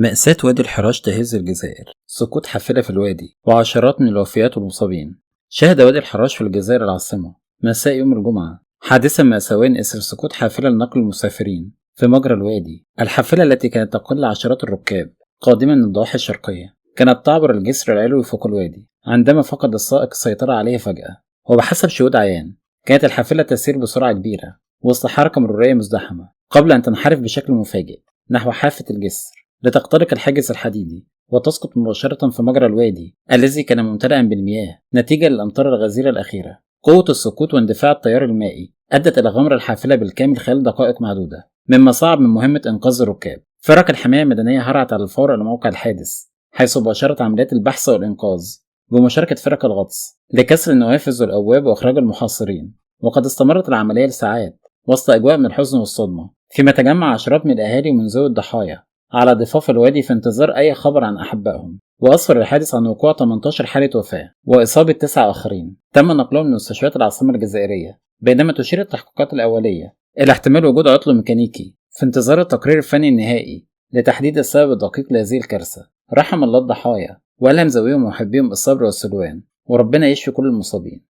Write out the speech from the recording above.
مأساة وادي الحراش تهز الجزائر، سقوط حافلة في الوادي وعشرات من الوفيات والمصابين. شهد وادي الحراش في الجزائر العاصمة مساء يوم الجمعة حادثا مأساويا إثر سقوط حافلة لنقل المسافرين في مجرى الوادي. الحافلة التي كانت تقل عشرات الركاب قادمة من الضواحي الشرقية كانت تعبر الجسر العلوي فوق الوادي عندما فقد السائق السيطرة عليه فجأة. وبحسب شهود عيان كانت الحافلة تسير بسرعة كبيرة وسط حركة مرورية مزدحمة قبل أن تنحرف بشكل مفاجئ نحو حافة الجسر لتخترق الحاجز الحديدي وتسقط مباشرة في مجرى الوادي الذي كان ممتلئا بالمياه نتيجة للأمطار الغزيرة الأخيرة. قوة السقوط واندفاع التيار المائي أدت إلى غمر الحافلة بالكامل خلال دقائق معدودة، مما صعب من مهمة إنقاذ الركاب. فرق الحماية المدنية هرعت على الفور إلى موقع الحادث، حيث باشرت عمليات البحث والإنقاذ بمشاركة فرق الغطس لكسر النوافذ والأبواب وإخراج المحاصرين. وقد استمرت العملية لساعات وسط أجواء من الحزن والصدمة، فيما تجمع عشرات من الأهالي ومن ذوي الضحايا على ضفاف الوادي في انتظار أي خبر عن أحبائهم. وأسفر الحادث عن وقوع 18 حالة وفاة وإصابة 9 آخرين تم نقلهم من مستشفيات العاصمة الجزائرية، بينما تشير التحقيقات الأولية إلى احتمال وجود عطل ميكانيكي في انتظار التقرير الفني النهائي لتحديد السبب الدقيق لهذه الكارثة. رحم الله الضحايا وألهم ذويهم ومحبيهم بالصبر والسلوان، وربنا يشفي كل المصابين.